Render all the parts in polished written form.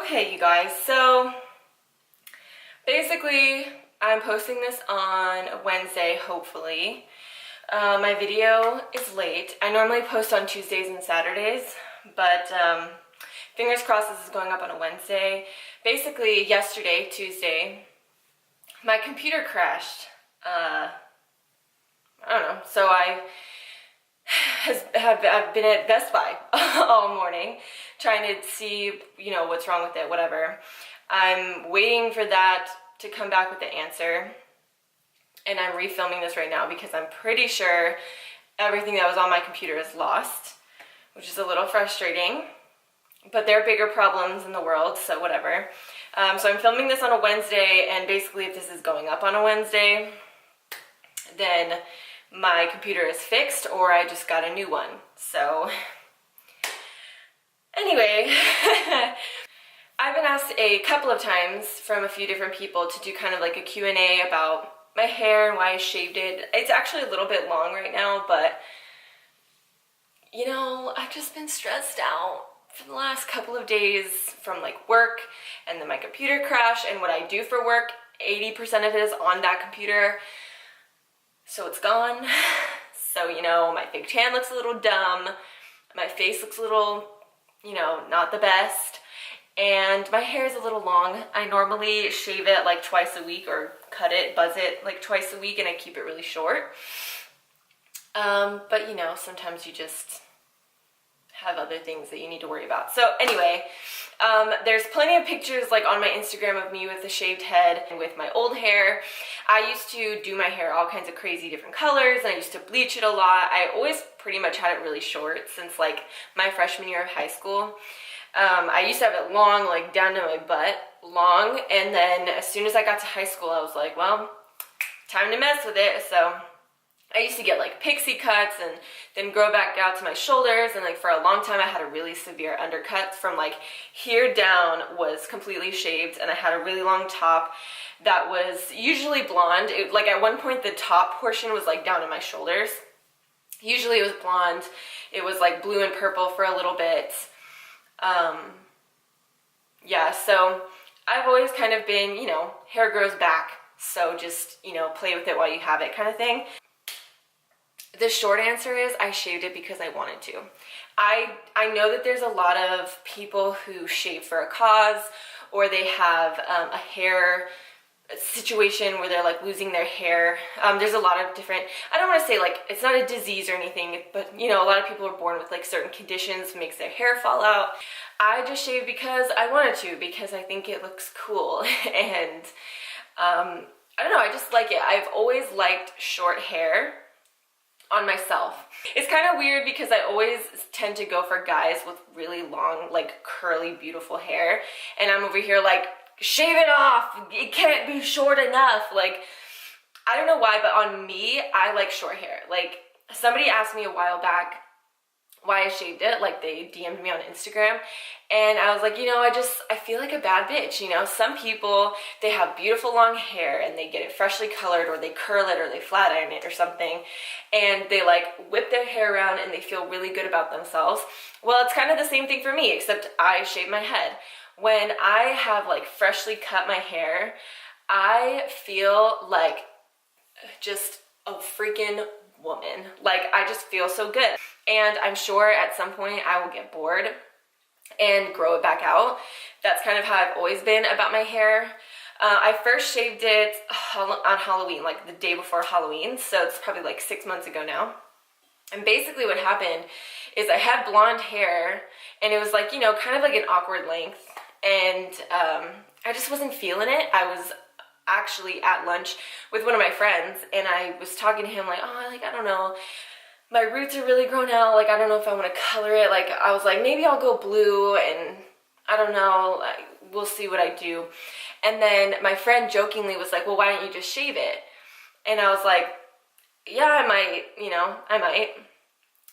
Okay, you guys, so basically I'm posting this on Wednesday, hopefully. My video is late. I normally post on Tuesdays and Saturdays, but fingers crossed this is going up on a Wednesday. Basically, yesterday, Tuesday, my computer crashed. I don't know, so I've been at Best Buy all morning trying to see, what's wrong with it, whatever. I'm waiting for that to come back with the answer, and I'm refilming this right now because I'm pretty sure everything that was on my computer is lost, which is a little frustrating, but there are bigger problems in the world, so whatever. So I'm filming this on a Wednesday, and basically if this is going up on a Wednesday, then my computer is fixed or I just got a new one. So anyway, I've been asked a couple of times from a few different people to do kind of like a Q&A about my hair and why I shaved it. It's actually a little bit long right now, but I've just been stressed out for the last couple of days from like work and then my computer crash, and what I do for work, 80% of it is on that computer. So it's gone. So, my fake tan looks a little dumb. My face looks a little, not the best. And my hair is a little long. I normally shave it like twice a week, or cut it, buzz it like twice a week, and I keep it really short. But sometimes you just have other things that you need to worry about. So anyway, there's plenty of pictures like on my Instagram of me with a shaved head and with my old hair. I used to do my hair all kinds of crazy different colors, and I used to bleach it a lot. I always pretty much had it really short since like my freshman year of high school. I used to have it long, like down to my butt, long, and then as soon as I got to high school, I was like, well, time to mess with it. So I used to get like pixie cuts and then grow back out to my shoulders, and like for a long time I had a really severe undercut from like here down was completely shaved, and I had a really long top that was usually blonde. Like at one point the top portion was like down to my shoulders. Usually it was blonde. It was like blue and purple for a little bit. Yeah, so I've always kind of been, hair grows back, so just, play with it while you have it kind of thing. The short answer is I shaved it because I wanted to. I know that there's a lot of people who shave for a cause, or they have a hair situation where they're like losing their hair. There's a lot of different, I don't want to say like it's not a disease or anything, but a lot of people are born with like certain conditions makes their hair fall out. I just shaved because I wanted to, because I think it looks cool. And I don't know, I just like it. I've always liked short hair on myself. It's kind of weird because I always tend to go for guys with really long, like curly, beautiful hair, and I'm over here like, shave it off, it can't be short enough. Like, I don't know why, but on me, I like short hair. Like, somebody asked me a while back why I shaved it, like they DM'd me on Instagram, and I was like, I feel like a bad bitch. Some people, they have beautiful long hair and they get it freshly colored, or they curl it, or they flat iron it or something, and they like whip their hair around and they feel really good about themselves. Well, it's kind of the same thing for me, except I shave my head. When I have like freshly cut my hair, I feel like just a freaking woman. Like, I just feel so good. And I'm sure at some point I will get bored and grow it back out. That's kind of how I've always been about my hair. I first shaved it on Halloween, like the day before Halloween, so it's probably like 6 months ago now. And basically what happened is I had blonde hair, and it was like, kind of like an awkward length, and I just wasn't feeling it. I was actually at lunch with one of my friends, and I was talking to him like, I don't know, my roots are really grown out, like I don't know if I want to color it. Like, I was like, maybe I'll go blue, and I don't know, we'll see what I do. And then my friend jokingly was like, well, why don't you just shave it? And I was like, yeah, I might, I might.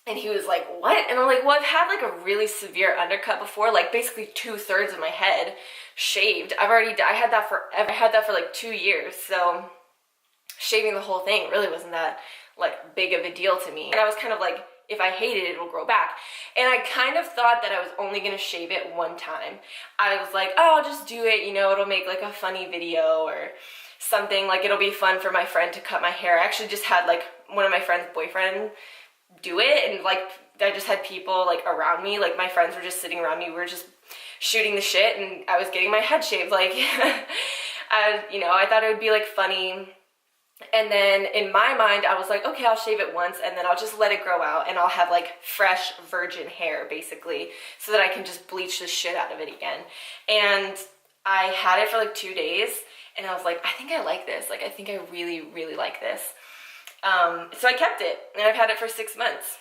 And he was like, what? And I'm like, well, I've had like a really severe undercut before, like basically 2/3 of my head shaved. I had that forever. I had that for like 2 years. So shaving the whole thing really wasn't that like big of a deal to me. And I was kind of like if I hate it, it'll grow back. And I kind of thought that I was only gonna shave it one time. I was like, oh, I'll just do it, you know, it'll make like a funny video or something, like it'll be fun for my friend to cut my hair. I actually just had like one of my friend's boyfriend do it, and like I just had people like around me, like my friends were just sitting around me, we were just shooting the shit, and I was getting my head shaved, like you know, I thought it would be like funny. And then in my mind, I was like, okay, I'll shave it once and then I'll just let it grow out and I'll have like fresh virgin hair basically, so that I can just bleach the shit out of it again. And I had it for like 2 days and I was like, I think I like this. Like, I think I really, really like this. So I kept it and I've had it for 6 months.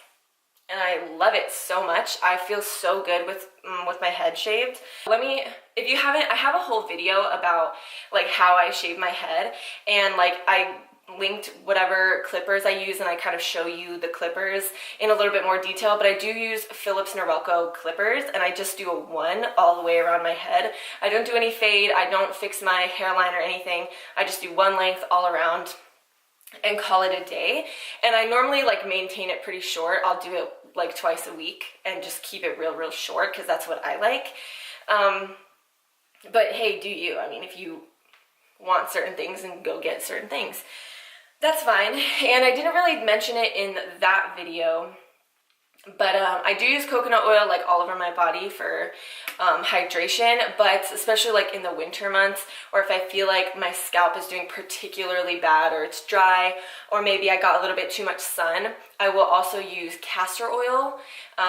And I love it so much. I feel so good with my head shaved. If you haven't, I have a whole video about like how I shave my head, and like I linked whatever clippers I use and I kind of show you the clippers in a little bit more detail, but I do use Philips Norelco clippers and I just do a 1 all the way around my head. I don't do any fade, I don't fix my hairline or anything. I just do 1 length all around and call it a day. And I normally like maintain it pretty short. I'll do it like twice a week and just keep it real short because that's what I like. But hey, do you? I mean, if you want certain things and go get certain things, that's fine. And I didn't really mention it in that video, but I do use coconut oil like all over my body for hydration, but especially like in the winter months, or if I feel like my scalp is doing particularly bad or it's dry, or maybe I got a little bit too much sun, I will also use castor oil.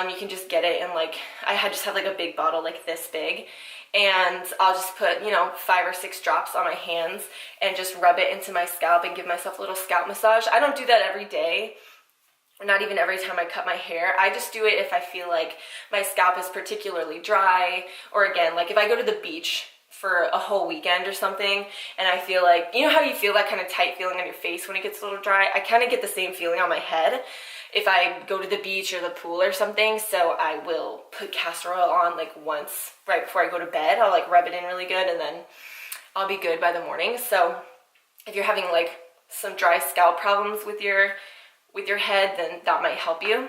You can just get it in like, just have like a big bottle like this big, and I'll just put, you know, 5 or 6 drops on my hands and just rub it into my scalp and give myself a little scalp massage. I don't do that every day. Not even every time I cut my hair. I just do it if I feel like my scalp is particularly dry, or again, like if I go to the beach for a whole weekend or something and I feel like, you know how you feel that kind of tight feeling on your face when it gets a little dry? I kind of get the same feeling on my head if I go to the beach or the pool or something. So I will put castor oil on like once right before I go to bed. I'll like rub it in really good and then I'll be good by the morning. So if you're having like some dry scalp problems with your head, then that might help you.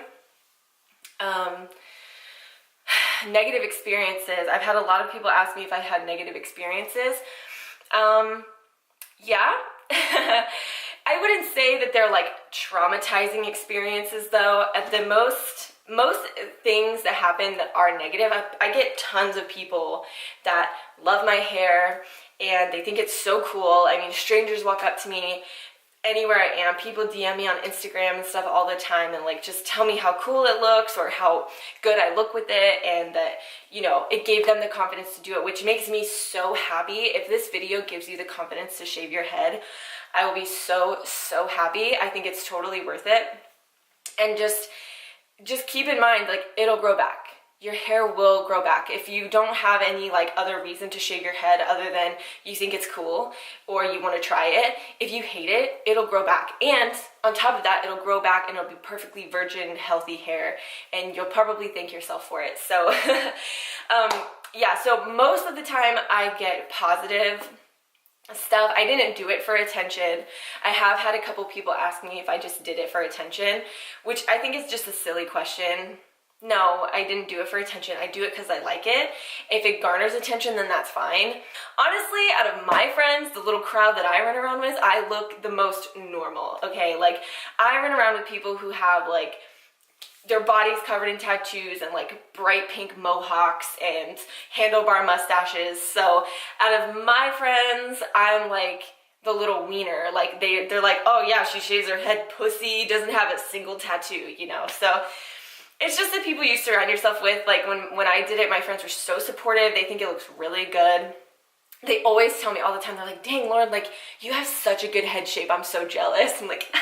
Negative experiences. I've had a lot of people ask me if I had negative experiences. Yeah. I wouldn't say that they're like traumatizing experiences though. At the most things that happen that are negative, I get tons of people that love my hair and they think it's so cool. I mean, strangers walk up to me anywhere I am, people DM me on Instagram and stuff all the time and like just tell me how cool it looks or how good I look with it, and that, you know, it gave them the confidence to do it, which makes me so happy. If this video gives you the confidence to shave your head, I will be so happy. I think it's totally worth it. And just keep in mind, like, it'll grow back. Your hair will grow back. If you don't have any like other reason to shave your head other than you think it's cool or you want to try it, if you hate it, it'll grow back. And on top of that, it'll grow back and it'll be perfectly virgin, healthy hair, and you'll probably thank yourself for it. So yeah, so most of the time I get positive stuff. I didn't do it for attention. I have had a couple people ask me if I just did it for attention, which I think is just a silly question. No, I didn't do it for attention. I do it because I like it. If it garners attention, then that's fine. Honestly, out of my friends, the little crowd that I run around with, I look the most normal, okay? Like, I run around with people who have, like, their bodies covered in tattoos and, like, bright pink mohawks and handlebar mustaches. So, out of my friends, I'm, like, the little wiener. Like, they're like, oh, yeah, she shaves her head, pussy, doesn't have a single tattoo, you know? So it's just the people you surround yourself with. Like when I did it, my friends were so supportive. They think it looks really good. They always tell me all the time, they're like, dang, Lauren, like, you have such a good head shape. I'm so jealous. I'm like,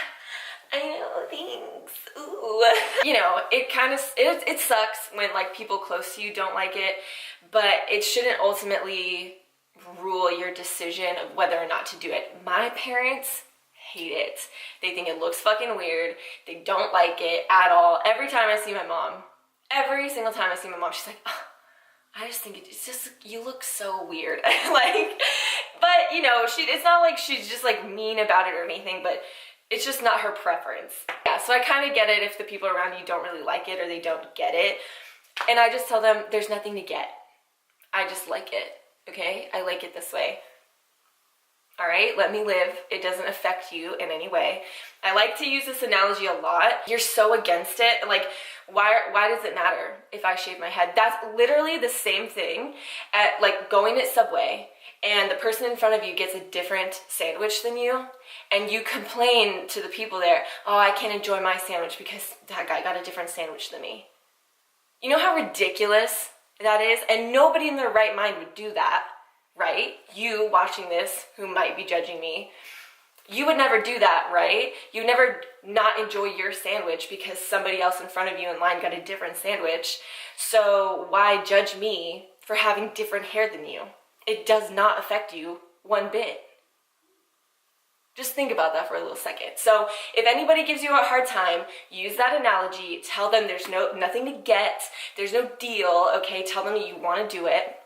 I know, thanks. Ooh. You know, it sucks when like people close to you don't like it, but it shouldn't ultimately rule your decision of whether or not to do it. My parents hate it. They think it looks fucking weird. They don't like it at all. Every time I see my mom, every single time I see my mom, she's like, oh, I just think it's just, you look so weird. Like, but you know, it's not like she's just like mean about it or anything, but It's just not her preference. Yeah, so I kind of get it if the people around you don't really like it or they don't get it. And I just tell them there's nothing to get. I just like it, okay? I like it this way. All right, let me live. It doesn't affect you in any way. I like to use this analogy a lot. You're so against it. Like, why does it matter if I shave my head? That's literally the same thing at like going at Subway and the person in front of you gets a different sandwich than you and you complain to the people there, oh, I can't enjoy my sandwich because that guy got a different sandwich than me. You know how ridiculous that is? And nobody in their right mind would do that. Right? You watching this, who might be judging me, you would never do that, right? You never not enjoy your sandwich because somebody else in front of you in line got a different sandwich. So why judge me for having different hair than you? It does not affect you one bit. Just think about that for a little second. So if anybody gives you a hard time, use that analogy. Tell them there's nothing to get. There's no deal, okay? Tell them you want to do it.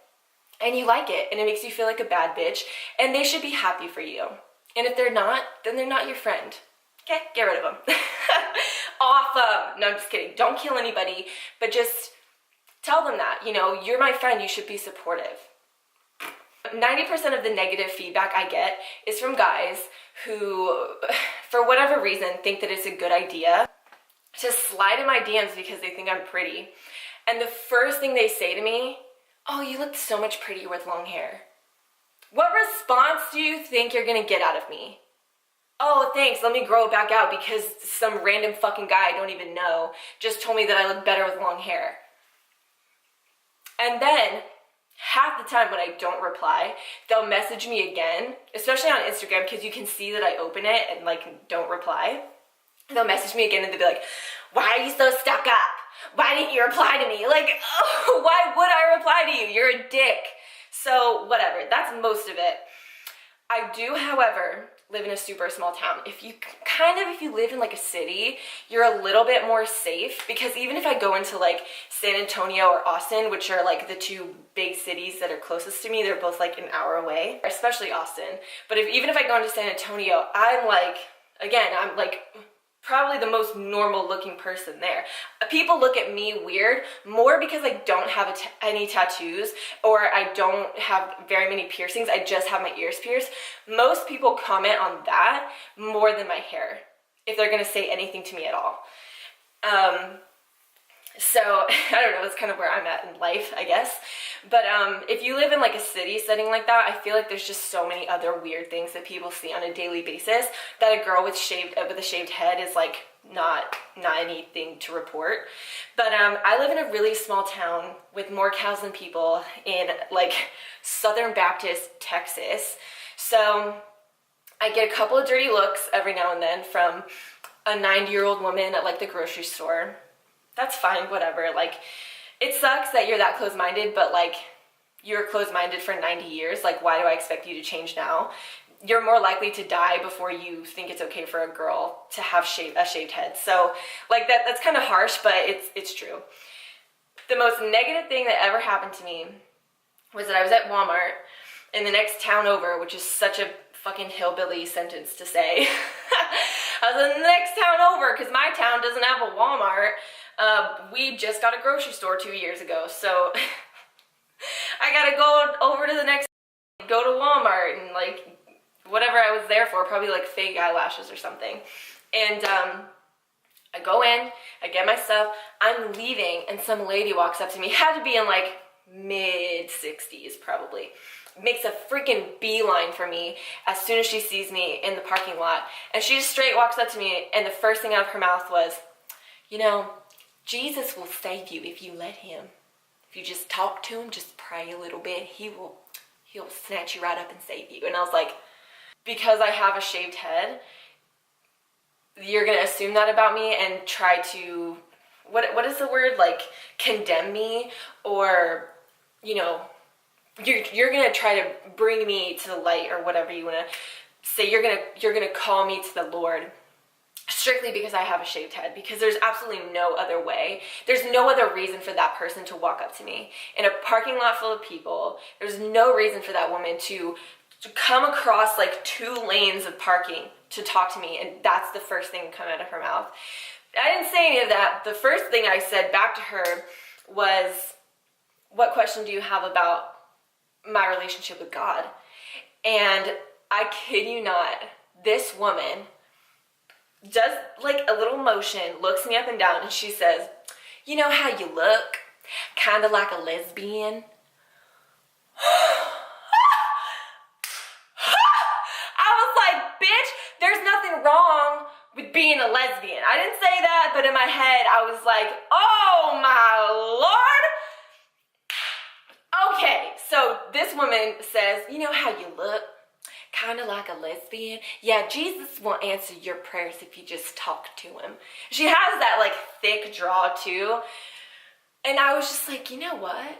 And you like it, and it makes you feel like a bad bitch, and they should be happy for you. And if they're not, then they're not your friend. Okay, get rid of them. Off them. No, I'm just kidding. Don't kill anybody, but just tell them that, you know, you're my friend, you should be supportive. 90% of the negative feedback I get is from guys who, for whatever reason, think that it's a good idea to slide in my DMs because they think I'm pretty. And the first thing they say to me, oh, you look so much prettier with long hair. What response do you think you're gonna get out of me? Oh, thanks, let me grow it back out because some random fucking guy I don't even know just told me that I look better with long hair. And then, half the time when I don't reply, they'll message me again, especially on Instagram because you can see that I open it and like don't reply. They'll message me again and they'll be like, why are you so stuck up? Why didn't you reply to me? Like, oh, why would I reply to you? You're a dick. So whatever, that's most of it. I do, however, live in a super small town. If you live in like a city, you're a little bit more safe because even if I go into like San Antonio or Austin, which are like the two big cities that are closest to me, they're both like an hour away, especially Austin. But even if I go into San Antonio, I'm like probably the most normal looking person there. People look at me weird more because I don't have any tattoos or I don't have very many piercings. I just have my ears pierced. Most people comment on that more than my hair if they're gonna say anything to me at all. So I don't know, that's kind of where I'm at in life, I guess. But if you live in like a city setting like that, I feel like there's just so many other weird things that people see on a daily basis that a girl with a shaved head is like not anything to report. But I live in a really small town with more cows than people in like Southern Baptist, Texas. So I get a couple of dirty looks every now and then from a 90-year-old woman at like the grocery store. That's fine, whatever. Like, it sucks that you're that close-minded, but like, you're close-minded for 90 years. Like, why do I expect you to change now? You're more likely to die before you think it's okay for a girl to have a shaved head. So, like, that's kind of harsh, but it's true. The most negative thing that ever happened to me was that I was at Walmart in the next town over, which is such a fucking hillbilly sentence to say. I was in the next town over because my town doesn't have a Walmart. We just got a grocery store 2 years ago, so I gotta go over to the next, go to Walmart and like whatever I was there for, probably like fake eyelashes or something. And I go in, I get my stuff, I'm leaving, and some lady walks up to me, had to be in like mid-60s probably, makes a freaking beeline for me as soon as she sees me in the parking lot. And she just straight walks up to me, and the first thing out of her mouth was, you know, Jesus will save you if you let him. If you just talk to him, just pray a little bit, he'll snatch you right up and save you. And I was like, because I have a shaved head, you're gonna assume that about me and try to, what is the word, like condemn me, or, you know, you're gonna try to bring me to the light, or whatever you wanna say. You're gonna call me to the Lord strictly because I have a shaved head, because there's absolutely no other way. There's no other reason for that person to walk up to me in a parking lot full of people. There's no reason for that woman to to come across like 2 lanes of parking to talk to me, and that's the first thing to come out of her mouth. I didn't say any of that. The first thing I said back to her was, what question do you have about my relationship with God? And I kid you not, this woman does like a little motion, looks me up and down, and she says, you know how you look? Kind of like a lesbian. I was like, bitch, there's nothing wrong with being a lesbian. I didn't say that, but in my head, I was like, oh my Lord. Okay, so this woman says, you know how you look? Kind of like a lesbian. Yeah, Jesus won't answer your prayers if you just talk to him. She has that like thick draw too. And I was just like, you know what?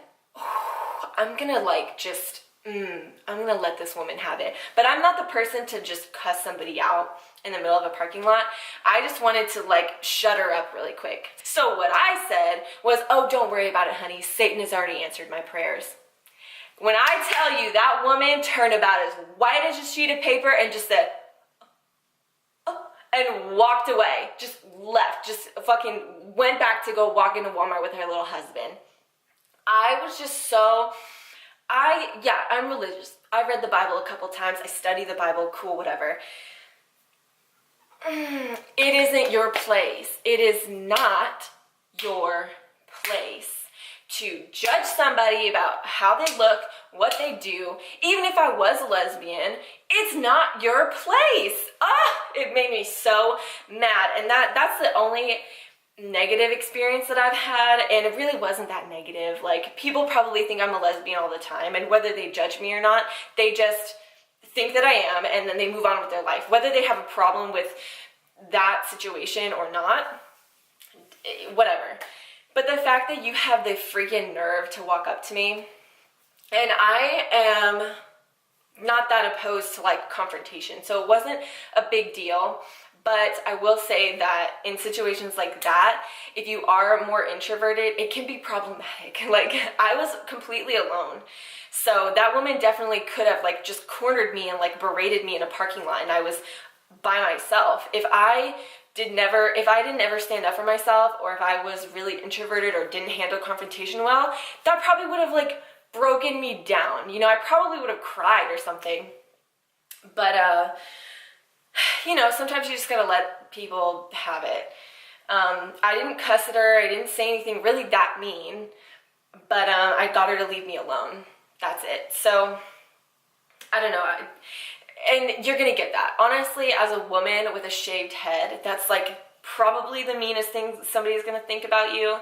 I'm gonna like just, I'm gonna let this woman have it. But I'm not the person to just cuss somebody out in the middle of a parking lot. I just wanted to like shut her up really quick. So what I said was, oh, don't worry about it, honey. Satan has already answered my prayers. When I tell you, that woman turned about as white as a sheet of paper and just said, oh, and walked away. Just left. Just fucking went back to go walk into Walmart with her little husband. I was just so, I'm religious. I read the Bible a couple times. I study the Bible, cool, whatever. It isn't your place. It is not your place to judge somebody about how they look, what they do. Even if I was a lesbian, it's not your place. It made me so mad. And that's the only negative experience that I've had, and it really wasn't that negative. Like, people probably think I'm a lesbian all the time, and whether they judge me or not, they just think that I am, and then they move on with their life. Whether they have a problem with that situation or not, whatever. But the fact that you have the freaking nerve to walk up to me, and I am not that opposed to like confrontation, so it wasn't a big deal. But I will say that in situations like that, if you are more introverted, it can be problematic. Like, I was completely alone. So that woman definitely could have like just cornered me and like berated me in a parking lot, and I was by myself. If I didn't ever stand up for myself, or if I was really introverted or didn't handle confrontation well, that probably would have like broken me down. You know, I probably would have cried or something. But you know, sometimes you just gotta let people have it. I didn't cuss at her. I didn't say anything really that mean, but I got her to leave me alone. That's it. So I don't know. And you're gonna get that. Honestly, as a woman with a shaved head, that's like probably the meanest thing somebody's gonna think about you,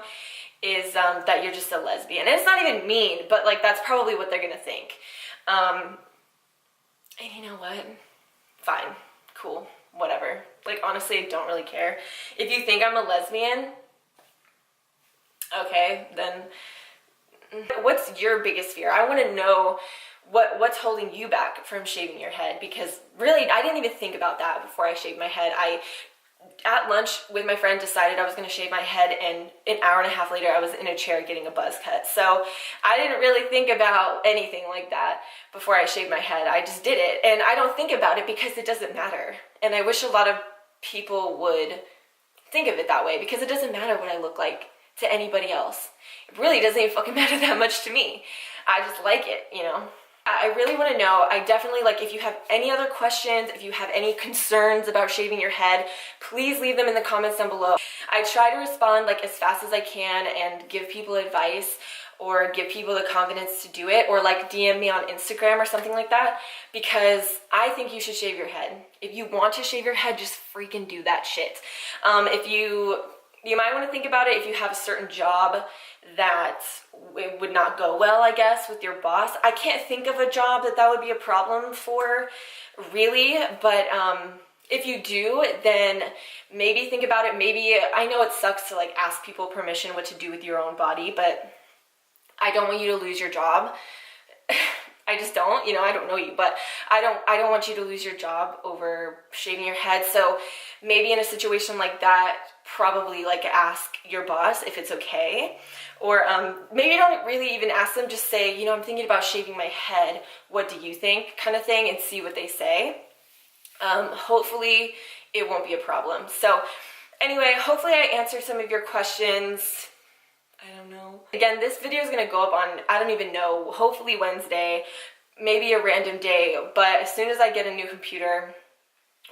is that you're just a lesbian. And it's not even mean, but like that's probably what they're gonna think. And you know what? Fine. Cool, whatever. Like, honestly, I don't really care. If you think I'm a lesbian, okay, then what's your biggest fear? I want to know what's holding you back from shaving your head, because really, I didn't even think about that before I shaved my head. At lunch with my friend, decided I was going to shave my head, and an hour and a half later I was in a chair getting a buzz cut. So I didn't really think about anything like that before I shaved my head. I just did it, and I don't think about it because it doesn't matter. And I wish a lot of people would think of it that way, because it doesn't matter what I look like to anybody else. It really doesn't even fucking matter that much to me. I just like it, you know? I really want to know. I definitely, like, if you have any other questions, if you have any concerns about shaving your head, please leave them in the comments down below. I try to respond like as fast as I can and give people advice, or give people the confidence to do it, or like DM me on Instagram or something like that, because I think you should shave your head. If you want to shave your head, just freaking do that shit. If you might want to think about it if you have a certain job that it would not go well, I guess, with your boss. I can't think of a job that would be a problem for, really, but if you do, then maybe think about it. Maybe, I know it sucks to like ask people permission what to do with your own body, but I don't want you to lose your job. I just don't, you know, I don't know you, but I don't want you to lose your job over shaving your head. So maybe in a situation like that, probably like ask your boss if it's okay, or maybe don't really even ask them, just say, you know, I'm thinking about shaving my head, what do you think, kind of thing, and see what they say. Hopefully it won't be a problem. So anyway, hopefully I answered some of your questions. I don't know. Again, this video is going to go up on, I don't even know, hopefully Wednesday, maybe a random day, but as soon as I get a new computer,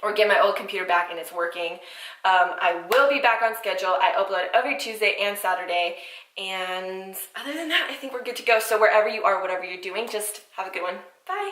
or get my old computer back and it's working, I will be back on schedule. I upload every Tuesday and Saturday, and other than that, I think we're good to go. So wherever you are, whatever you're doing, just have a good one. Bye.